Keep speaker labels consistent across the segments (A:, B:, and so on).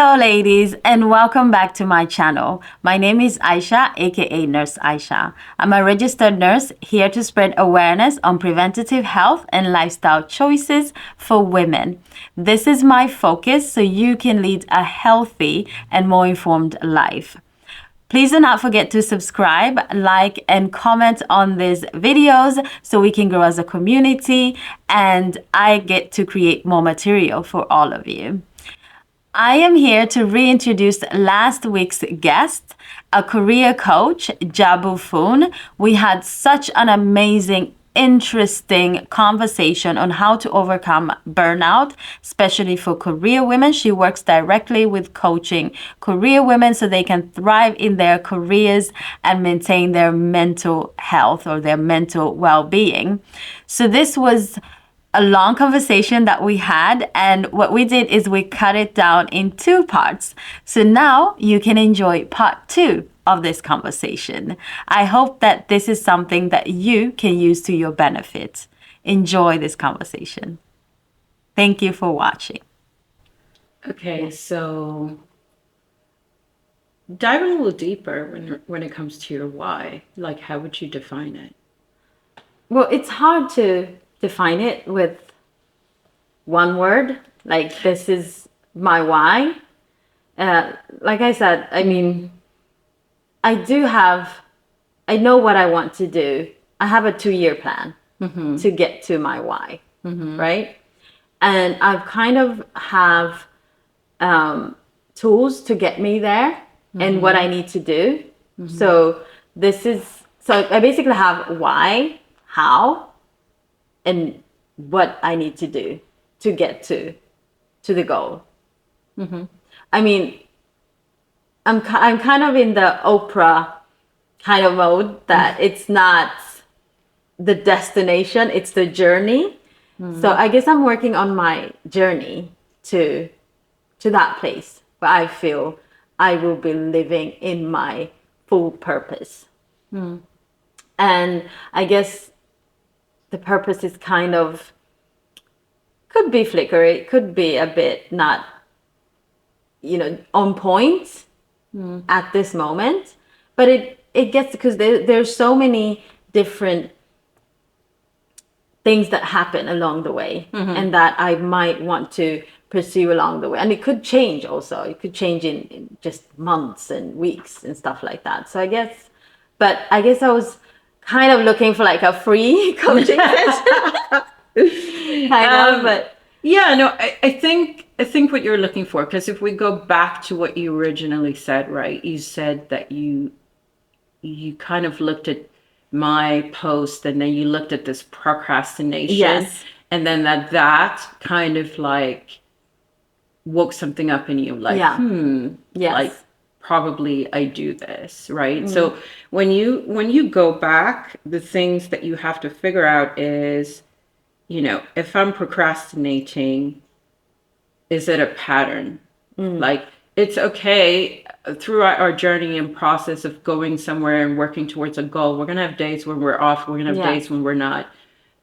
A: Hello, ladies, and welcome back to my channel. My name is Aisha, aka Nurse Aisha. I'm a registered nurse here to spread awareness on preventative health and lifestyle choices for women. This is my focus so you can lead a healthy and more informed life. Please do not forget to subscribe, like, and comment on these videos so we can grow as a community and I get to create more material for all of you. I am here to reintroduce last week's guest, a career coach, Jabou Foon. We had such an amazing, interesting conversation on how to overcome burnout, especially for career women. She works directly with coaching career women so they can thrive in their careers and maintain their mental health or their mental well-being. So this was a long conversation that we had, and what we did is we cut it down in two parts. So now you can enjoy part 2 of this conversation. I hope that this is something that you can use to your benefit. Enjoy this conversation. Thank you for watching.
B: Okay, so diving a little deeper when it comes to your why, like how would you define it?
A: Well, it's hard to define it with one word. Like, this is my why. Like I said, I mean, I know what I want to do. I have a 2-year plan to get to my why, right? And I've kind of have tools to get me there and what I need to do. So I basically have why, how, and what I need to do to get to the goal. I mean, I'm kind of in the Oprah kind of mode that it's not the destination, it's the journey. So I guess I'm working on my journey to that place where I feel I will be living in my full purpose. And I guess the purpose is kind of, could be flickery, could be a bit not, on point at this moment. But it gets, because there's so many different things that happen along the way and that I might want to pursue along the way. And it could change also. It could change in just months and weeks and stuff like that. So I guess I was kind of looking for like a free coaching session. But
B: yeah, no, I think what you're looking for, because if we go back to what you originally said, right? You said that you kind of looked at my post and then you looked at this procrastination.
A: Yes.
B: And then that kind of like woke something up in you, like,
A: yes.
B: like probably I do this, right? So when you go back, the things that you have to figure out is, if I'm procrastinating, is it a pattern? Like, it's okay throughout our journey and process of going somewhere and working towards a goal. We're going to have days when we're off. We're going to have days when we're not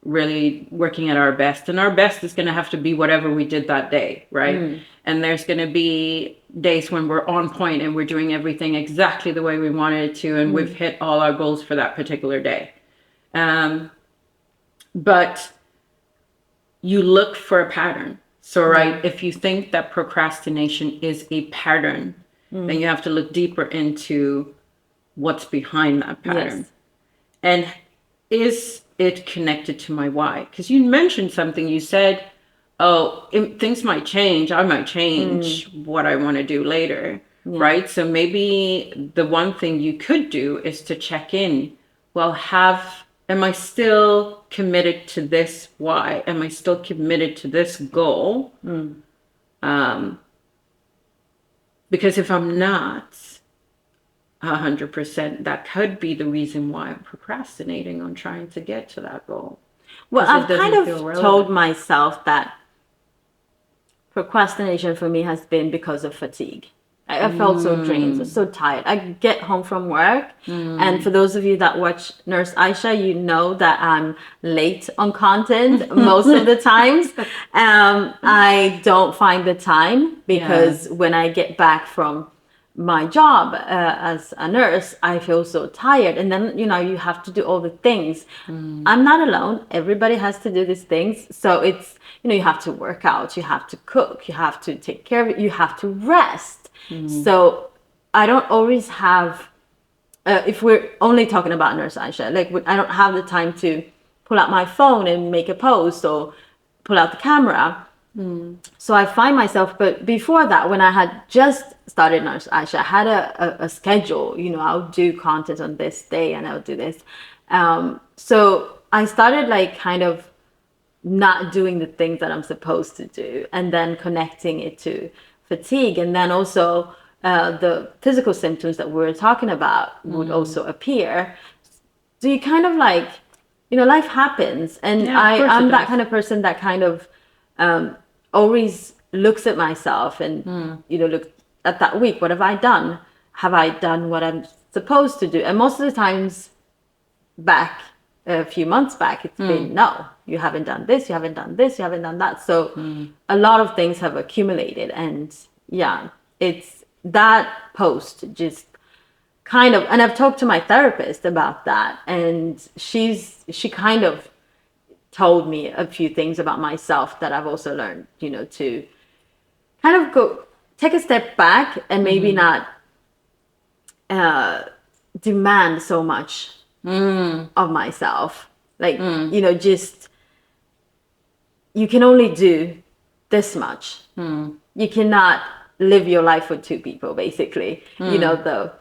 B: really working at our best. And our best is going to have to be whatever we did that day, right? And there's going to be days when we're on point and we're doing everything exactly the way we wanted it to. And we've hit all our goals for that particular day. But you look for a pattern. So, right, if you think that procrastination is a pattern, then you have to look deeper into what's behind that pattern.
A: Yes.
B: And is it connected to my why? Because you mentioned something, you said, things might change. I might change what I want to do later, right? So maybe the one thing you could do is to check in. Well, am I still committed to this why? Am I still committed to this goal? Because if I'm not 100%, that could be the reason why I'm procrastinating on trying to get to that goal.
A: Well, I've kind of told myself that procrastination for me has been because of fatigue. I felt so drained, so tired. I get home from work, and for those of you that watch Nurse Aisha, you know that I'm late on content most of the times. I don't find the time because when I get back from my job as a nurse, I feel so tired. And then, you have to do all the things. I'm not alone. Everybody has to do these things. So it's, you have to work out, you have to cook, you have to take care of it, you have to rest. So I don't always have, if we're only talking about Nurse Aisha, like I don't have the time to pull out my phone and make a post or pull out the camera. So I find myself, but before that, when I had just started Nurse Aisha, I had a schedule, I'll do content on this day and I'll do this. So I started like kind of not doing the things that I'm supposed to do, and then connecting it to fatigue. And then also the physical symptoms that we were talking about would also appear. So you kind of like, life happens. And I'm that kind of person that kind of always looks at myself and, look at that week. What have I done? Have I done what I'm supposed to do? And most of the times back, a few months back, it's been, no, you haven't done this, you haven't done this, you haven't done that. So a lot of things have accumulated. And yeah, it's that post just kind of, and I've talked to my therapist about that. And she kind of told me a few things about myself that I've also learned, to kind of take a step back and maybe not demand so much of myself. Like, just, you can only do this much. You cannot live your life with two people, basically. The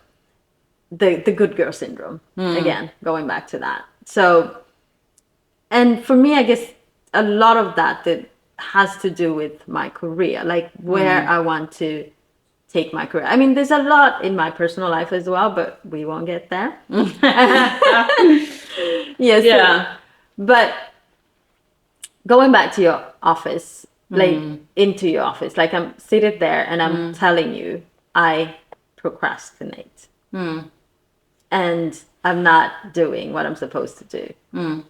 A: good girl syndrome, again, going back to that. So, and for me, I guess a lot of that has to do with my career, like where I want to take my career. I mean, there's a lot in my personal life as well, but we won't get there. Yes. Yeah. But going back to your office, like into your office, like I'm seated there and I'm telling you, I procrastinate. And I'm not doing what I'm supposed to do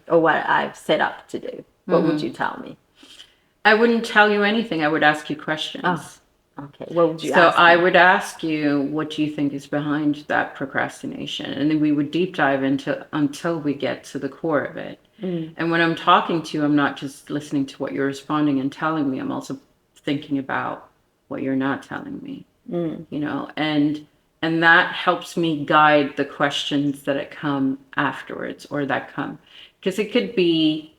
A: or what I've set up to do. What would you tell me?
B: I wouldn't tell you anything. I would ask you questions.
A: Oh, okay. What would you
B: So
A: ask me?
B: I would ask you, what do you think is behind that procrastination? And then we would deep dive into until we get to the core of it. And when I'm talking to you, I'm not just listening to what you're responding and telling me. I'm also thinking about what you're not telling me, and that helps me guide the questions that come afterwards or that come, because it could be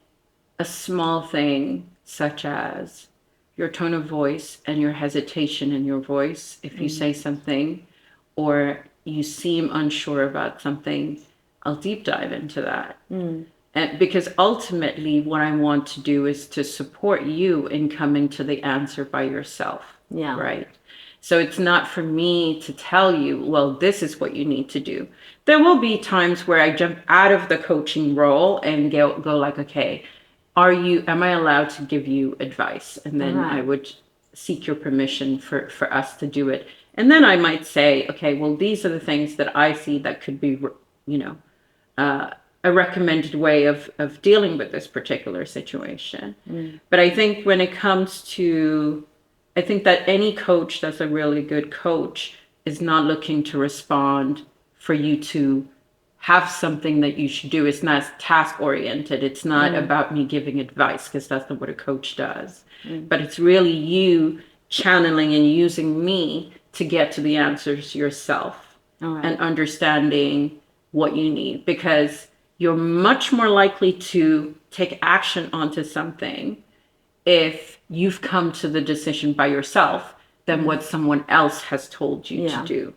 B: a small thing such as your tone of voice and your hesitation in your voice if you say something or you seem unsure about something. I'll deep dive into that. And because ultimately what I want to do is to support you in coming to the answer by yourself.
A: Yeah.
B: Right. So it's not for me to tell you, well, this is what you need to do. There will be times where I jump out of the coaching role and go like, okay, am I allowed to give you advice? And then I would seek your permission for us to do it. And then I might say, okay, well, these are the things that I see that could be, a recommended way of dealing with this particular situation. But I think when it comes to, I think that any coach that's a really good coach is not looking to respond for you to have something that you should do. It's not task oriented. It's not about me giving advice, because that's not what a coach does. But it's really you channeling and using me to get to the answers yourself and understanding what you need, because you're much more likely to take action onto something if you've come to the decision by yourself than what someone else has told you to do.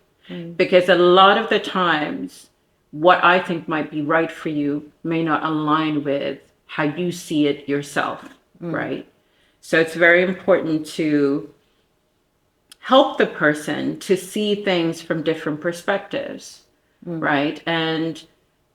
B: Because a lot of the times, what I think might be right for you may not align with how you see it yourself, right? So it's very important to help the person to see things from different perspectives, right? And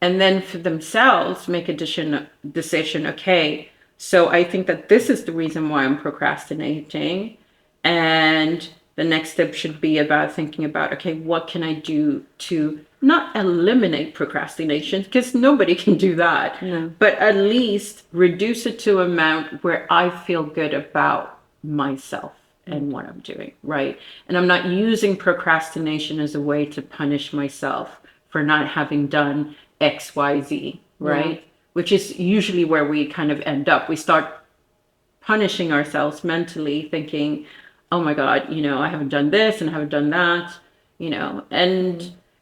B: then for themselves make a decision, okay, so I think that this is the reason why I'm procrastinating. And the next step should be about thinking about, okay, what can I do to not eliminate procrastination, because nobody can do that,
A: No.
B: but at least reduce it to an amount where I feel good about myself and what I'm doing, right? And I'm not using procrastination as a way to punish myself for not having done XYZ, right?
A: Yeah.
B: Which is usually where we kind of end up. We start punishing ourselves mentally, thinking, oh my God, I haven't done this and I haven't done that,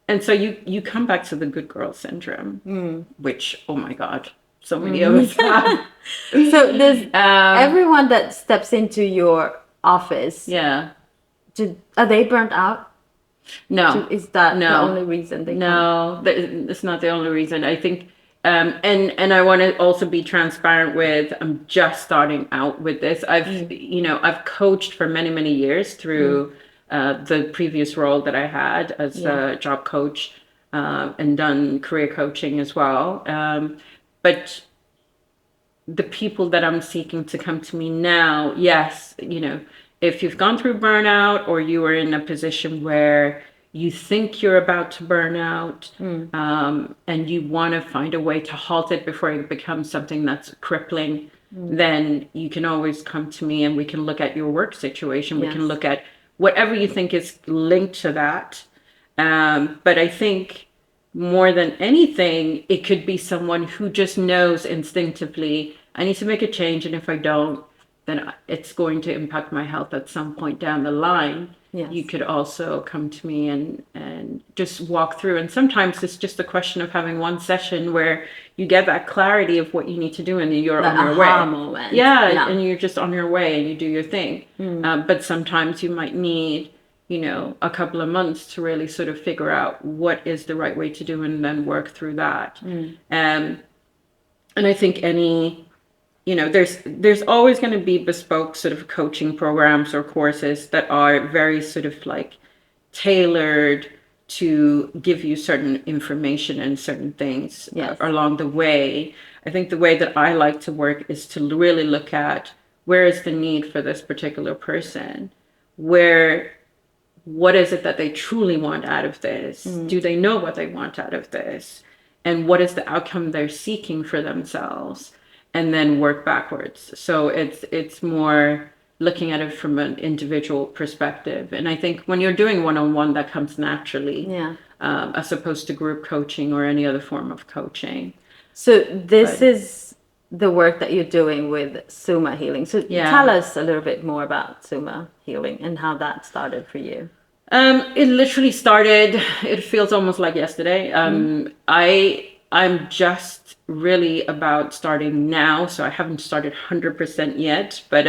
B: and so you come back to the good girl syndrome, which, oh my God, so many of us have.
A: So does everyone that steps into your office,
B: Yeah.
A: are they burnt out?
B: No.
A: Is that the
B: No.
A: only reason they come?
B: No, that's not the only reason. I think, and I want to also be transparent with, I'm just starting out with this. I've coached for many, many years through the previous role that I had as a job coach, and done career coaching as well. But the people that I'm seeking to come to me now, yes, if you've gone through burnout, or you are in a position where you think you're about to burn out, and you want to find a way to halt it before it becomes something that's crippling, then you can always come to me and we can look at your work situation. We can look at whatever you think is linked to that. But I think more than anything, it could be someone who just knows instinctively, I need to make a change, and if I don't, then it's going to impact my health at some point down the line.
A: Yes.
B: You could also come to me and just walk through. And sometimes it's just a question of having one session where you get that clarity of what you need to do, and you're on your way.
A: Moment.
B: Yeah, and you're just on your way and you do your thing. But sometimes you might need a couple of months to really sort of figure out what is the right way to do, and then work through that. And I think there's always going to be bespoke sort of coaching programs or courses that are very sort of like tailored to give you certain information and certain things along the way. I think the way that I like to work is to really look at, where is the need for this particular person? What is it that they truly want out of this? Do they know what they want out of this? And what is the outcome they're seeking for themselves? And then work backwards. So it's more looking at it from an individual perspective. And I think when you're doing one-on-one, that comes naturally, as opposed to group coaching or any other form of coaching.
A: So this is the work that you're doing with sumahealing. So tell us a little bit more about sumahealing and how that started for you.
B: It literally started, it feels almost like yesterday. I'm just really about starting now, so I haven't started 100% yet. But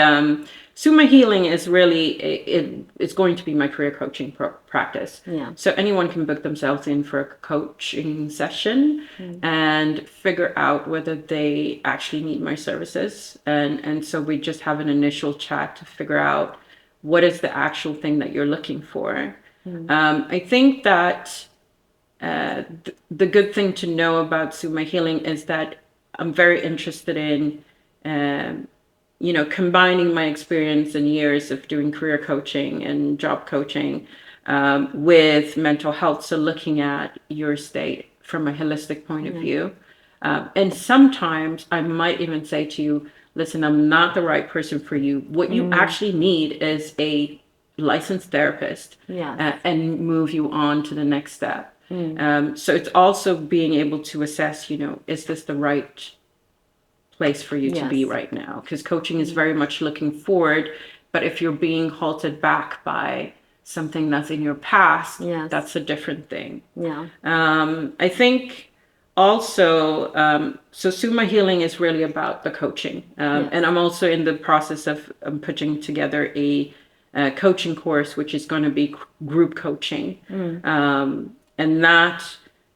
B: sumahealing is really, it's going to be my career coaching practice. So anyone can book themselves in for a coaching session and figure out whether they actually need my services. And so we just have an initial chat to figure out what is the actual thing that you're looking for. I think that the good thing to know about sumahealing is that I'm very interested in, combining my experience and years of doing career coaching and job coaching with mental health. So looking at your state from a holistic point of view. And sometimes I might even say to you, listen, I'm not the right person for you. What you actually need is a licensed therapist, and move you on to the next step. So it's also being able to assess, is this the right place for you to be right now? Because coaching is very much looking forward, but if you're being halted back by something that's in your past, that's a different thing. I think also, so sumahealing is really about the coaching. And I'm also in the process of putting together a coaching course, which is going to be group coaching. And that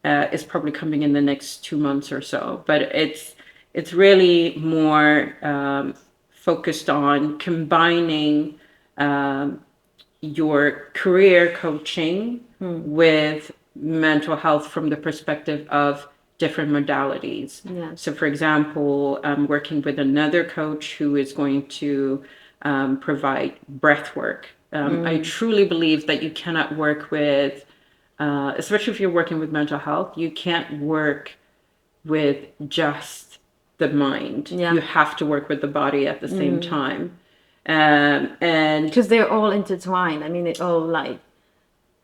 B: is probably coming in the next 2 months or so. But it's really more focused on combining your career coaching with mental health from the perspective of different modalities. So for example, I'm working with another coach who is going to provide breath work I truly believe that you cannot work with, especially if you're working with mental health, you can't work with just the mind.
A: Yeah.
B: You have to work with the body at the same time. And
A: Because they're all intertwined. I mean, it all like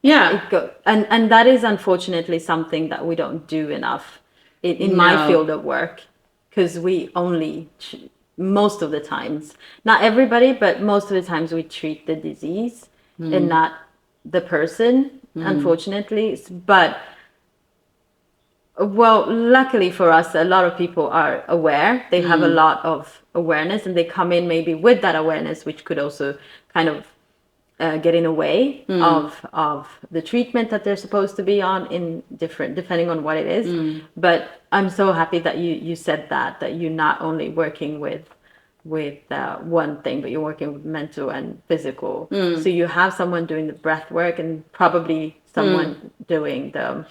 B: yeah,
A: and that is unfortunately something that we don't do enough in my
B: no,
A: field of work, because we only most of the times, not everybody, but most of the times we treat the disease and not the person, unfortunately. But well, luckily for us, a lot of people are aware. They have a lot of awareness, and they come in maybe with that awareness, which could also kind of get in the way of the treatment that they're supposed to be on, in different, depending on what it is. But I'm so happy that you said that you're not only working with one thing, but you're working with mental and physical. So you have someone doing the breath work, and probably someone doing the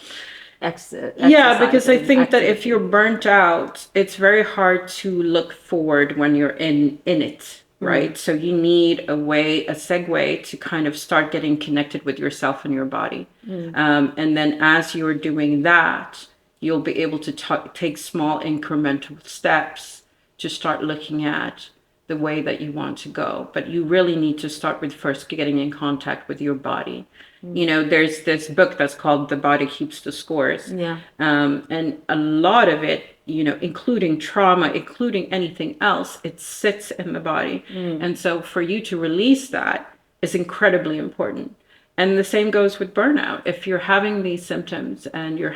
B: yeah, because I
A: exercising,
B: think that if you're
A: activity.
B: burnt out, it's very hard to look forward when you're in it, right? So you need a way, a segue to kind of start getting connected with yourself and your body. And then as you're doing that, you'll be able to take small incremental steps to start looking at the way that you want to go. But you really need to start with first getting in contact with your body. You know, there's this book that's called The Body Keeps the Scores.
A: Yeah.
B: And a lot of it, you know, including trauma, including anything else, it sits in the body. And so for you to release that is incredibly important. And the same goes with burnout. If you're having these symptoms and you're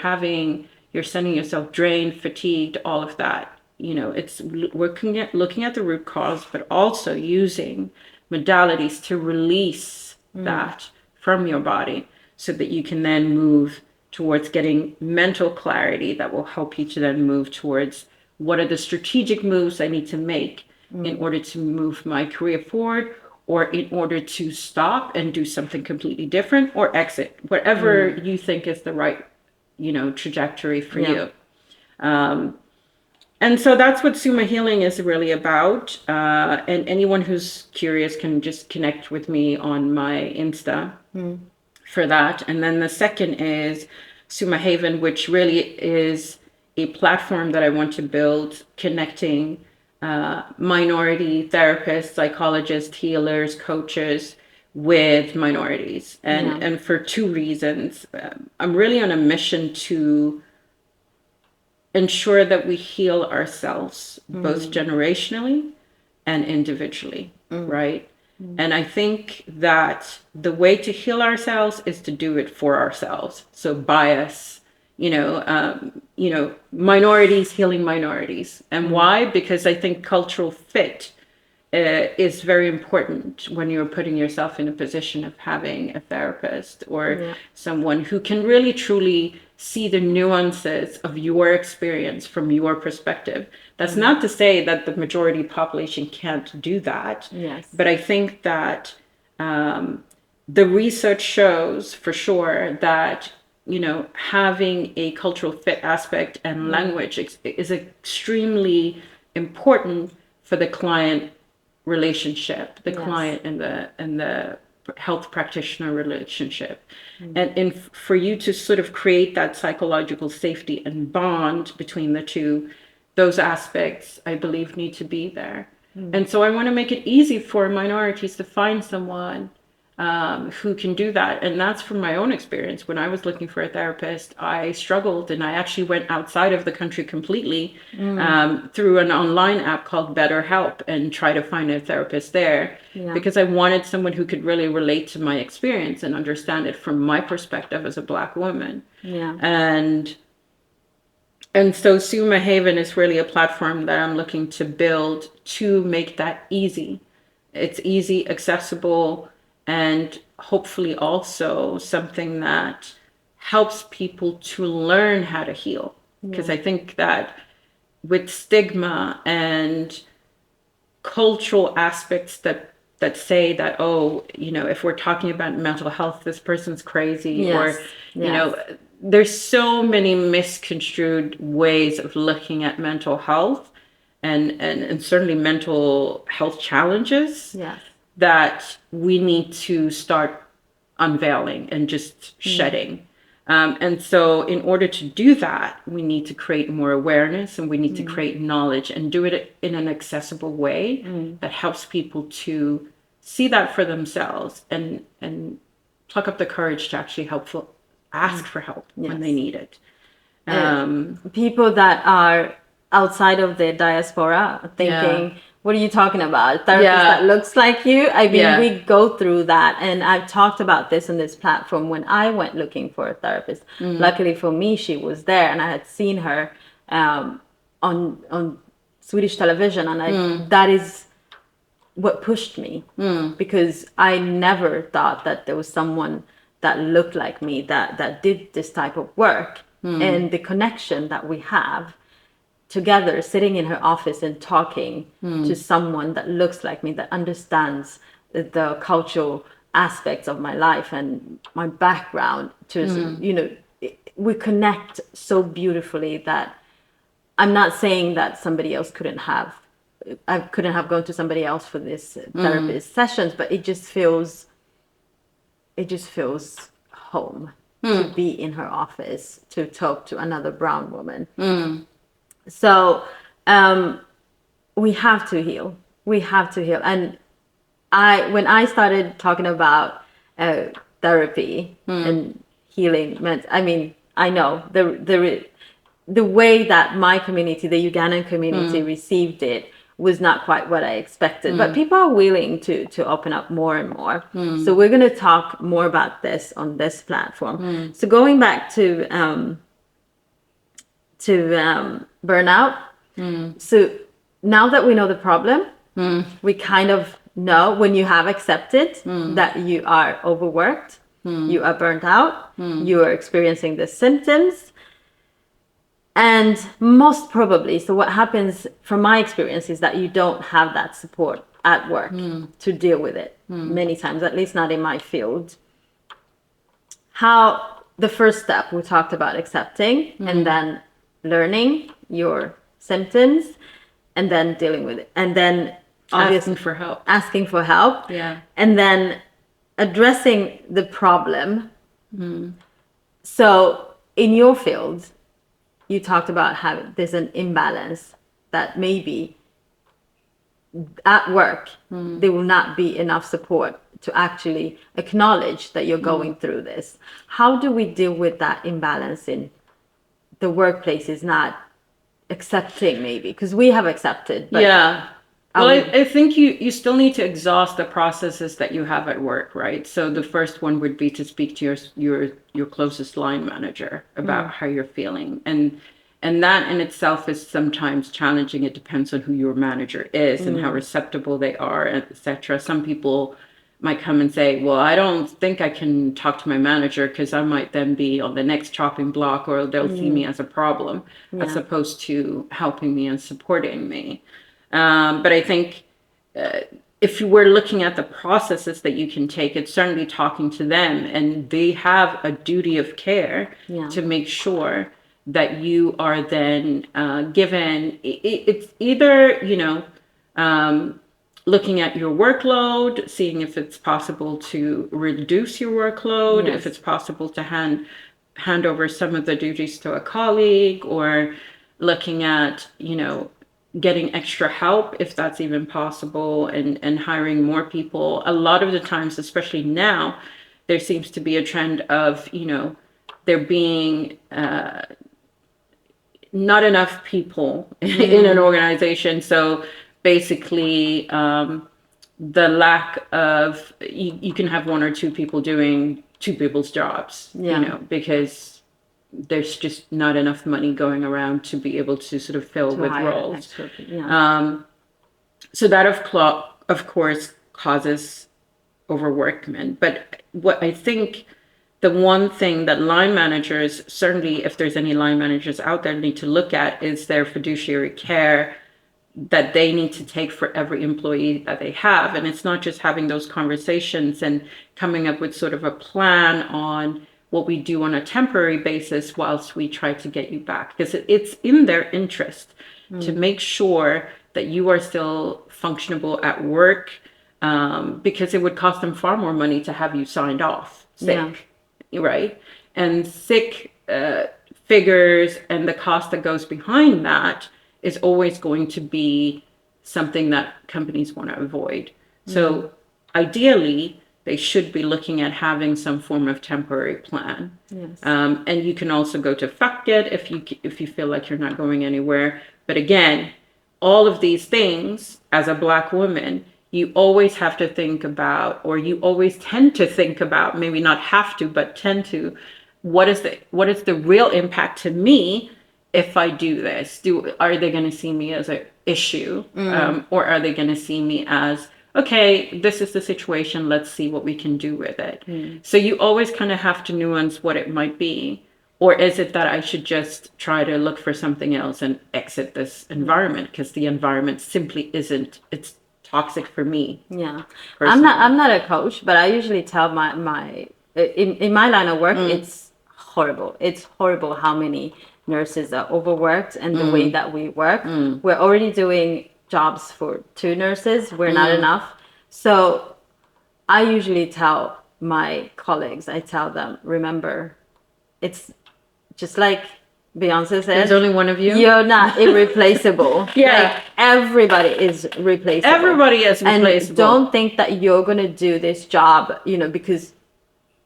B: sending yourself drained, fatigued, all of that, you know, it's looking at the root cause, but also using modalities to release that from your body so that you can then move towards getting mental clarity that will help you to then move towards what are the strategic moves I need to make in order to move my career forward, or in order to stop and do something completely different, or exit, whatever you think is the right, you know, trajectory for you. And so that's what Suma Healing is really about. And anyone who's curious can just connect with me on my Insta for that. And then the second is Suma Haven, which really is a platform that I want to build, connecting minority therapists, psychologists, healers, coaches with minorities. And for two reasons. I'm really on a mission to ensure that we heal ourselves both generationally and individually, right? And I think that the way to heal ourselves is to do it for ourselves. So bias, minorities healing minorities. And why? Because I think cultural fit is very important when you're putting yourself in a position of having a therapist or someone who can really truly see the nuances of your experience from your perspective. That's not to say that the majority population can't do that.
A: Yes.
B: But I think that the research shows for sure that, you know, having a cultural fit aspect and language is extremely important for the client relationship, the client and the health practitioner relationship. And for you to sort of create that psychological safety and bond between the two, those aspects I believe need to be there. And so I want to make it easy for minorities to find someone who can do that. And that's from my own experience. When I was looking for a therapist, I struggled, and I actually went outside of the country completely through an online app called BetterHelp and tried to find a therapist there because I wanted someone who could really relate to my experience and understand it from my perspective as a Black woman. And so Suma Haven is really a platform that I'm looking to build to make that easy. It's easy, accessible, and hopefully also something that helps people to learn how to heal. Because I think that with stigma and cultural aspects that say that, oh, you know, if we're talking about mental health, this person's crazy, or, you know, there's so many misconstrued ways of looking at mental health and certainly mental health challenges. that we need to start unveiling and just shedding. And so, in order to do that, we need to create more awareness and we need to create knowledge and do it in an accessible way that helps people to see that for themselves and pluck up the courage to actually ask for help when they need it.
A: People that are outside of the diaspora thinking, what are you talking about? A therapist that looks like you? I mean, we go through that. And I've talked about this on this platform when I went looking for a therapist. Luckily for me, she was there and I had seen her on Swedish television. And that is what pushed me because I never thought that there was someone that looked like me that did this type of work. And the connection that we have together, sitting in her office and talking to someone that looks like me, that understands the cultural aspects of my life and my background, we connect so beautifully that I'm not saying that somebody else I couldn't have gone to somebody else for this therapist sessions, but it just feels home to be in her office to talk to another brown woman. So we have to heal. We have to heal. And when I started talking about therapy and healing, I know the way that my community, the Ugandan community, received it was not quite what I expected. But people are willing to open up more and more. So we're going to talk more about this on this platform. So going back to burnout. So now that we know the problem, we kind of know when you have accepted that you are overworked, you are burnt out, you are experiencing the symptoms. And most probably, so what happens from my experience is that you don't have that support at work to deal with it many times, at least not in my field. How the first step we talked about accepting and then learning your symptoms and then dealing with it. And then obviously asking for help.
B: Yeah.
A: And then addressing the problem. So in your field, you talked about how there's an imbalance that maybe at work there will not be enough support to actually acknowledge that you're going through this. How do we deal with that imbalance in the workplace is not accepting, maybe? Because we have accepted. But
B: well, I think you still need to exhaust the processes that you have at work, right? So the first one would be to speak to your closest line manager about how you're feeling. And that in itself is sometimes challenging. It depends on who your manager is and how receptive they are, etc. Some people might come and say, well, I don't think I can talk to my manager because I might then be on the next chopping block, or they'll see me as a problem as opposed to helping me and supporting me. But I think if you were looking at the processes that you can take, it's certainly talking to them, and they have a duty of care to make sure that you are then given, it's either, looking at your workload, seeing if it's possible to reduce your workload, if it's possible to hand over some of the duties to a colleague, or looking at, getting extra help if that's even possible, and hiring more people. A lot of the times, especially now, there seems to be a trend of, there being not enough people in an organization. So basically, the lack of, you can have one or two people doing two people's jobs, because there's just not enough money going around to be able to sort of fill with roles. So that of course causes overworkment. But what I think, the one thing that line managers, certainly if there's any line managers out there, need to look at is their fiduciary care that they need to take for every employee that they have. And it's not just having those conversations and coming up with sort of a plan on what we do on a temporary basis whilst we try to get you back, because it's in their interest to make sure that you are still functionable at work, because it would cost them far more money to have you signed off sick, right? And sick figures and the cost that goes behind that is always going to be something that companies want to avoid. So ideally, they should be looking at having some form of temporary plan.
A: Yes.
B: And you can also go to fuck it if you feel like you're not going anywhere. But again, all of these things, as a Black woman, you always have to think about, or you always tend to think about, maybe not have to, but tend to, what is the real impact to me if I do this? Are they going to see me as an issue, or are they going to see me as, okay, this is the situation, let's see what we can do with it? So you always kind of have to nuance what it might be. Or is it that I should just try to look for something else and exit this environment because the environment simply isn't, it's toxic for me?
A: Yeah.
B: Personally.
A: I'm not a coach, but I usually tell my in my line of work, it's horrible. It's horrible how many nurses are overworked and the way that we work. We're already doing jobs for 2 nurses. We're not enough. So I usually tell my colleagues, I tell them, remember, it's just like Beyonce said,
B: There's only one of you.
A: you're not irreplaceable.
B: Yeah.
A: Like, everybody is replaceable.
B: Everybody is replaceable.
A: And don't think that you're going to do this job, because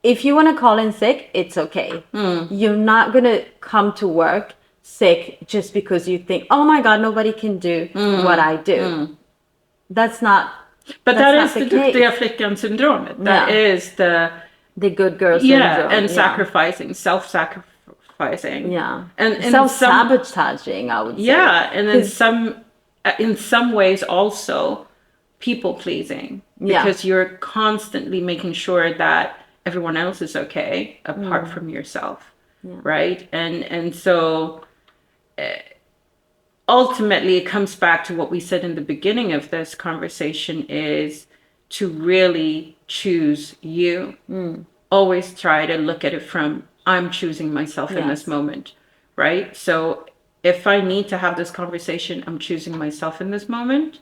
A: if you want to call in sick, it's okay. You're not going to come to work sick just because you think, oh my God, nobody can do what I do. That's not.
B: But
A: that's
B: that
A: not
B: is
A: the
B: the
A: case.
B: duktiga flickan syndromet. That is the
A: good girl syndrome.
B: and sacrificing, self-sacrificing.
A: Yeah.
B: And
A: Self-sabotaging, I would say.
B: Yeah, and in some ways also people pleasing, because you're constantly making sure that everyone else is okay apart from yourself, right? And so ultimately it comes back to what we said in the beginning of this conversation, is to really choose you. Always try to look at it from, I'm choosing myself in this moment, right? So if I need to have this conversation, I'm choosing myself in this moment,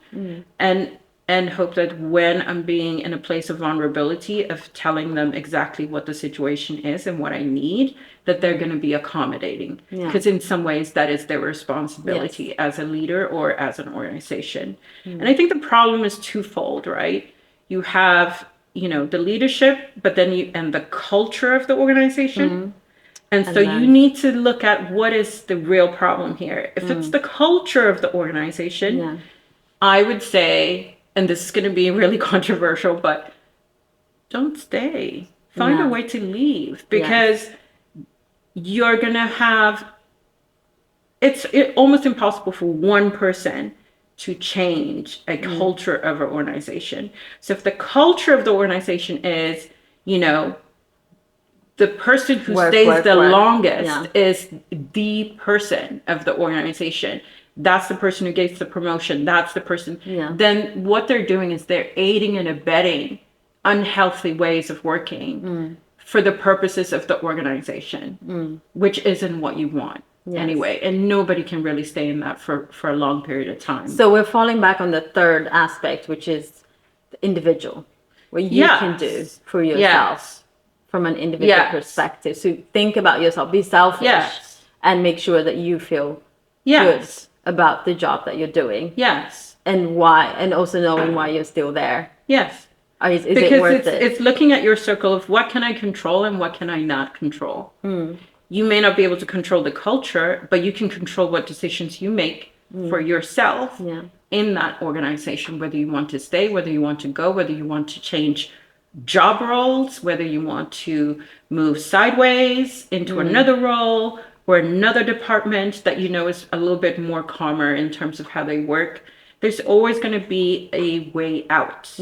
B: and hope that when I'm being in a place of vulnerability, of telling them exactly what the situation is and what I need, that they're going to be accommodating. Because in some ways that is their responsibility as a leader or as an organization. And I think the problem is twofold, right? You have, the leadership, but then and the culture of the organization. And so you need to look at what is the real problem here. If it's the culture of the organization, I would say, and this is going to be really controversial, but don't stay. Find a way to leave, because you're going to have, it's almost impossible for one person to change a culture of an organization. So if the culture of the organization is, the person who stays the longest is the person of the organization, that's the person who gets the promotion, that's the person, then what they're doing is they're aiding and abetting unhealthy ways of working for the purposes of the organization, which isn't what you want anyway. And nobody can really stay in that for a long period of time.
A: So we're falling back on the third aspect, which is the individual, what you can do for yourself. From an individual perspective. So think about yourself, be selfish, and make sure that you feel good about the job that you're doing. And why, and also knowing why you're still there. Is it worth it?
B: It's looking at your circle of what can I control and what can I not control. You may not be able to control the culture, but you can control what decisions you make for yourself in that organization, whether you want to stay, whether you want to go, whether you want to change job roles, whether you want to move sideways into another role or another department that is a little bit more calmer in terms of how they work. There's always going to be a way out.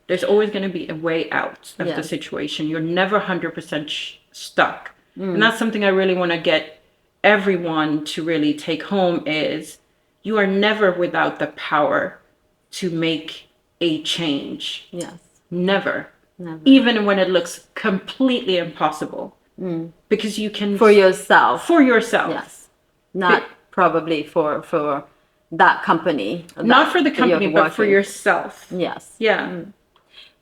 B: There's always going to be a way out of the situation. You're never 100% stuck. And that's something I really want to get everyone to really take home, is you are never without the power to make a change. Never. Even when it looks completely impossible, because you can,
A: for yourself, not probably for that company,
B: not for the company, but for yourself.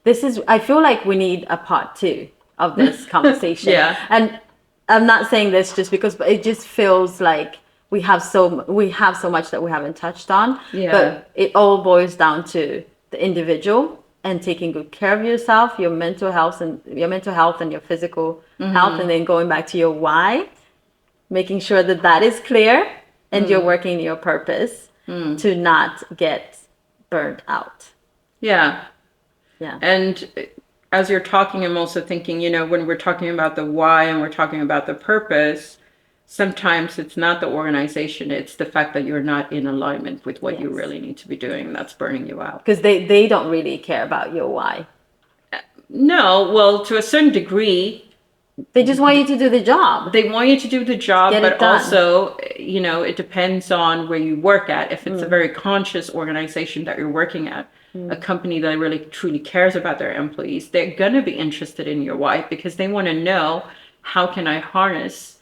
A: I feel like we need a part two of this conversation.
B: Yeah.
A: And I'm not saying this just because, but it just feels like we have so much that we haven't touched on.
B: Yeah.
A: But it all boils down to the individual and taking good care of yourself, your mental health and your physical health, and then going back to your why, making sure that that is clear and you're working your purpose to not get burned out.
B: Yeah.
A: Yeah.
B: And as you're talking, I'm also thinking, when we're talking about the why and we're talking about the purpose, sometimes it's not the organization, it's the fact that you're not in alignment with what you really need to be doing. That's burning you out.
A: Because they don't really care about your why.
B: No, well, to a certain degree,
A: they just want you to do the job.
B: They want you to do the job, but also, it depends on where you work at. If it's a very conscious organization that you're working at, a company that really truly cares about their employees, they're going to be interested in your why because they want to know, how can I harness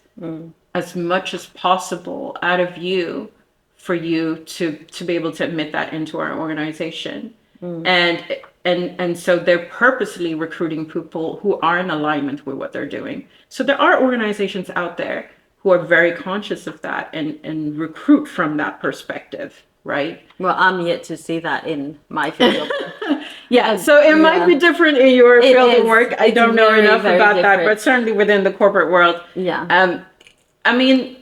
B: as much as possible out of you for you to be able to admit that into our organization. And so they're purposely recruiting people who are in alignment with what they're doing. So there are organizations out there who are very conscious of that and recruit from that perspective, right?
A: Well, I'm yet to see that in my field.
B: Yeah, so it might be different in your field of work. I don't know enough about that, but certainly within the corporate world.
A: Yeah.
B: I mean,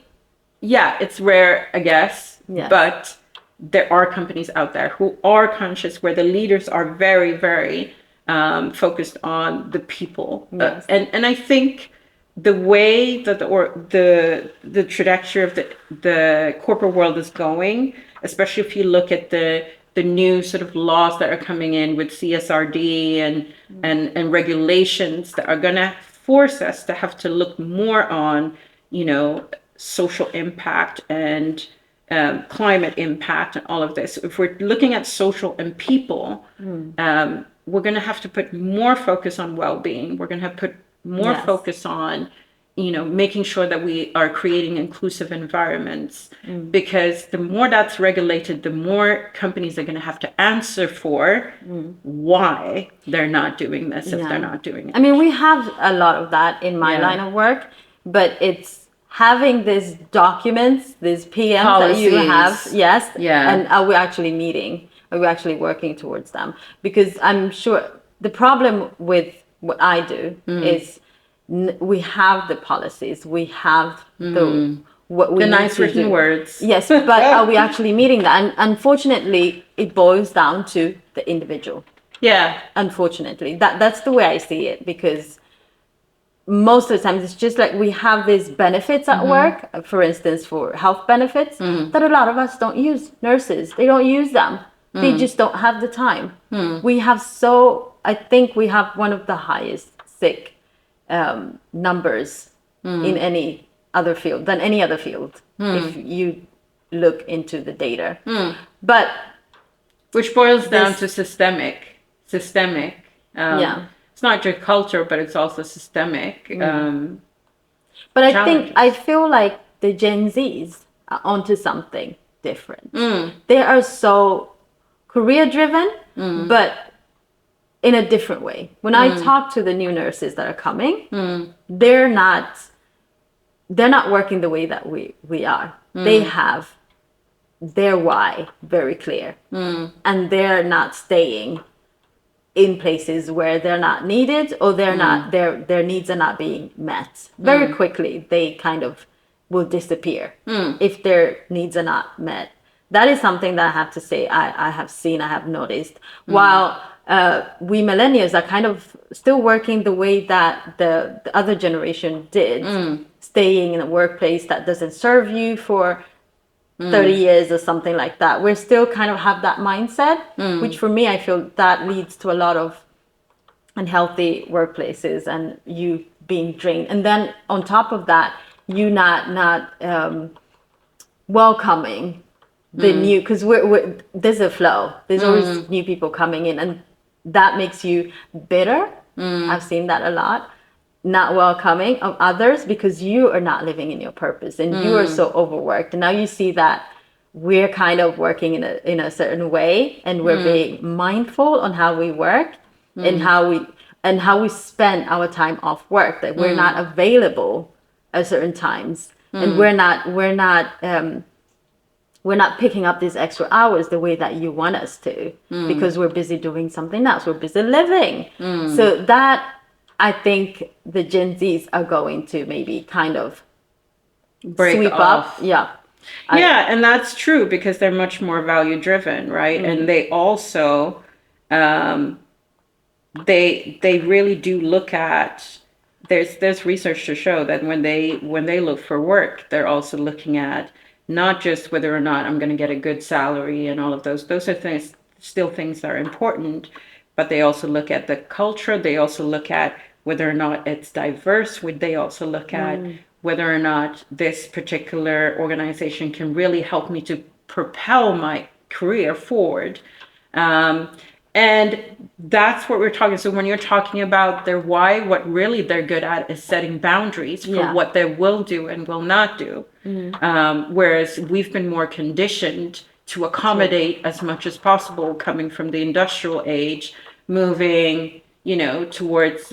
B: yeah, it's rare, I guess, but there are companies out there who are conscious, where the leaders are very, very focused on the people.
A: Yes.
B: And I think the way that the trajectory of the corporate world is going, especially if you look at the new sort of laws that are coming in with CSRD and regulations that are going to force us to have to look more on, social impact and climate impact and all of this. If we're looking at social and people, we're going to have to put more focus on well-being. We're going to have to put more focus on, making sure that we are creating inclusive environments, because the more that's regulated, the more companies are going to have to answer for why they're not doing this if they're not doing it.
A: I mean, we have a lot of that in my line of work, but it's having these documents, these PMs policies that you have, and are we actually meeting? Are we actually working towards them? Because I'm sure the problem with what I do is we have the policies, we have the
B: nice written words.
A: Yes, but are we actually meeting that? And unfortunately, it boils down to the individual.
B: Yeah.
A: Unfortunately, that's the way I see it, because most of the times it's just like we have these benefits at work, for instance, for health benefits, that a lot of us don't use. Nurses, they don't use them. They just don't have the time. I think we have one of the highest sick numbers in any other field than any other field, if you look into the data. But
B: which boils down to systemic. It's not just culture, but it's also systemic.
A: But I feel like the Gen Zs are onto something different. They are so career driven, but in a different way. When I talk to the new nurses that are coming, they're not working the way that we are. They have their why very clear, and they're not staying in places where they're not needed, or they're not their needs are not being met. Very quickly they kind of will disappear if their needs are not met. That is something that I have to say I have noticed. While we millennials are kind of still working the way that the other generation did, staying in a workplace that doesn't serve you for 30 years or something like that. We're still kind of have that mindset, which for me, I feel that leads to a lot of unhealthy workplaces and you being drained. And then on top of that, you not welcoming the new, because there's a flow. There's always new people coming in, and that makes you bitter. I've seen that a lot. Not welcoming of others because you are not living in your purpose and you are so overworked. And now you see that we're kind of working in a certain way, and we're being mindful on how we work. in how we spend our time off work, that we're not available at certain times, and we're not picking up these extra hours the way that you want us to, because we're busy doing something else, we're busy living. So that, I think the Gen Zs are going to maybe kind of
B: Break
A: sweep
B: off.
A: up. Yeah.
B: Yeah, and that's true because they're much more value driven, right? And they also um, they really do look at, there's research to show that when they look for work, they're also looking at not just whether or not I'm going to get a good salary and all of those are things, still things that are important, but they also look at the culture, they also look at whether or not it's diverse, would they also look at whether or not this particular organization can really help me to propel my career forward. um, and that's what we're talking. So when you're talking about their why, what really they're good at is setting boundaries for
A: Yeah.
B: what they will do and will not do. Whereas we've been more conditioned to accommodate as much as possible, coming from the industrial age, moving, towards,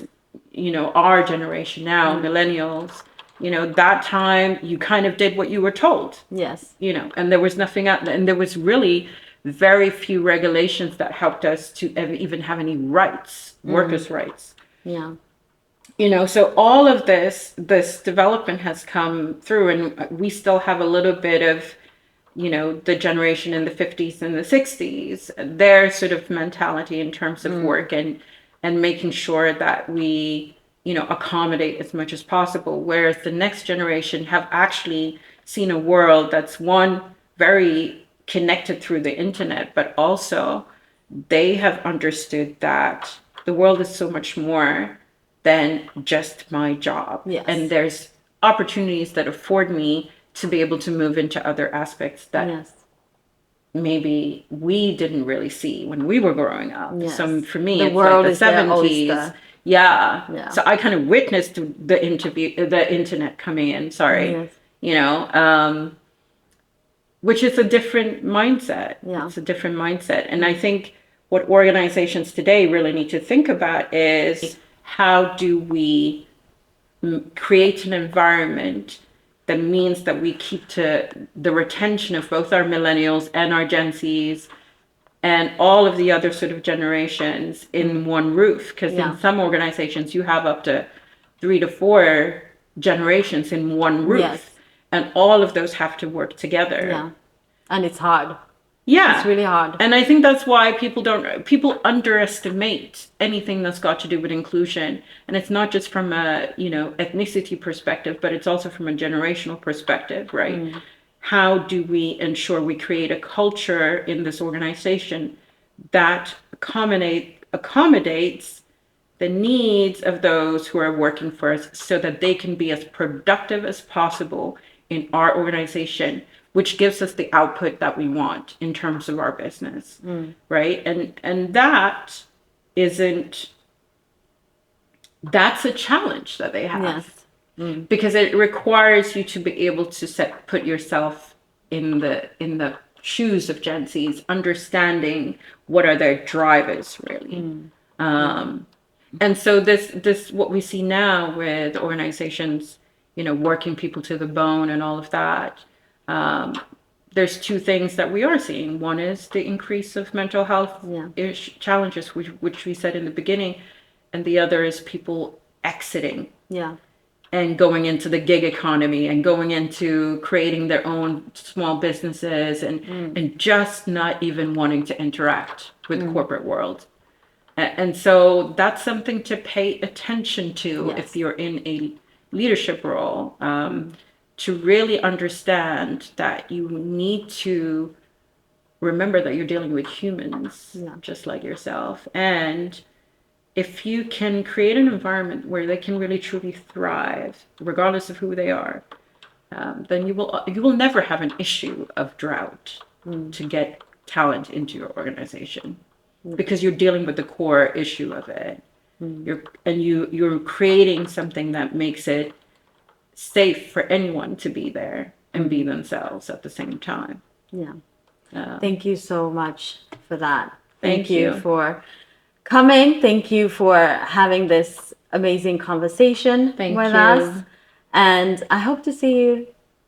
B: our generation now, millennials. That time you kind of did what you were told.
A: Yes.
B: And there was nothing out, and there was really very few regulations that helped us to even have any rights, workers' rights.
A: Yeah.
B: So all of this development has come through, and we still have a little bit of, the generation in the 50s and the 60s, their sort of mentality in terms of work and making sure that we, accommodate as much as possible. Whereas the next generation have actually seen a world that's, one, very connected through the internet, but also they have understood that the world is so much more than just my job.
A: Yes.
B: And there's opportunities that afford me to be able to move into other aspects that
A: Yes.
B: maybe we didn't really see when we were growing up.
A: Yes.
B: So for me,
A: The
B: it's
A: world
B: like the
A: is their
B: 70s.
A: oyster.
B: Yeah.
A: Yeah.
B: So I kind of witnessed the internet coming in. Sorry.
A: Yes.
B: Which is a different mindset.
A: Yeah.
B: It's a different mindset. And I think what organizations today really need to think about is, how do we create an environment that means that we keep to the retention of both our millennials and our Gen Zs and all of the other sort of generations in one roof? Because
A: Yeah.
B: in some organizations, you have up to 3 to 4 generations in one roof.
A: Yes.
B: And all of those have to work together.
A: Yeah. And it's hard.
B: Yeah.
A: It's really hard.
B: And I think that's why people underestimate anything that's got to do with inclusion. And it's not just from a, ethnicity perspective, but it's also from a generational perspective, right? How do we ensure we create a culture in this organization that accommodates the needs of those who are working for us, so that they can be as productive as possible in our organization, which gives us the output that we want in terms of our business, right? And that's a challenge that they have.
A: Yes.
B: Because it requires you to be able to put yourself in the shoes of Gen Zs, understanding what are their drivers really. And so this what we see now with organizations, working people to the bone and all of that. There's two things that we are seeing. One is the increase of mental health challenges, which we said in the beginning, and the other is people exiting.
A: Yeah.
B: And going into the gig economy and going into creating their own small businesses and just not even wanting to interact with the corporate world. And so that's something to pay attention to if you're in a leadership role, to really understand that you need to remember that you're dealing with humans just like yourself. And if you can create an environment where they can really truly thrive, regardless of who they are, then you will never have an issue of drought to get talent into your organization, because you're dealing with the core issue of it. You're creating something that makes it safe for anyone to be there and be themselves at the same time.
A: Yeah. Thank you so much for that.
B: Thank you
A: for coming. Thank you for having this amazing conversation
B: Thank
A: with
B: you.
A: us. And I hope to see you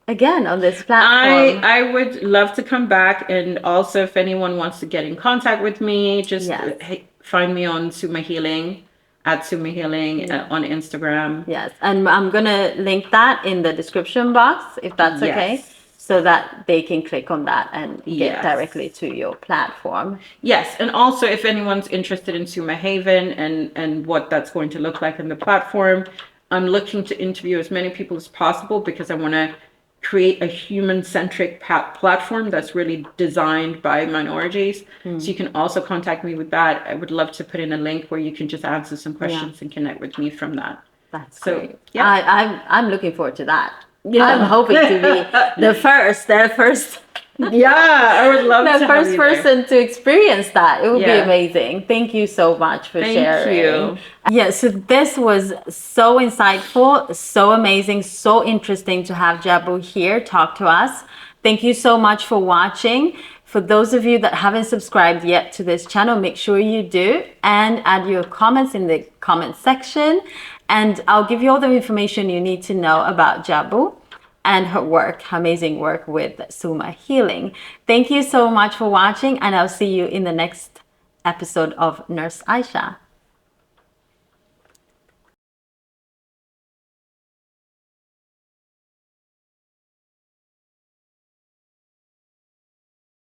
A: again on this
B: I
A: platform.
B: I would love to come back, and also if anyone wants to get in contact with me, just
A: Yes.
B: find me on sumahealing at sumahealing on Instagram.
A: Yes. And I'm going to link that in the description box, if that's okay,
B: Yes.
A: so that they can click on that and get
B: Yes.
A: directly to your platform.
B: Yes, and also if anyone's interested in Suma Haven and what that's going to look like in the platform, I'm looking to interview as many people as possible because I want to create a human-centric platform that's really designed by minorities. So you can also contact me with that. I would love to put in a link where you can just answer some questions and connect with me from that.
A: That's
B: So,
A: great.
B: yeah.
A: I'm looking forward to that.
B: Yeah.
A: I'm hoping to be the first
B: Yeah, I would love to
A: the
B: have
A: first
B: you there.
A: person to experience that. It would be
B: Yeah.
A: amazing. Thank you so much for
B: Thank
A: sharing.
B: you.
A: Yeah, so this was so insightful, so amazing, so interesting to have Jabou here talk to us. Thank you so much for watching. For those of you that haven't subscribed yet to this channel, make sure you do and add your comments in the comment section. And I'll give you all the information you need to know about Jabou and her work, her amazing work with Suma Healing. Thank you so much for watching, and I'll see you in the next episode of Nurse Aisha.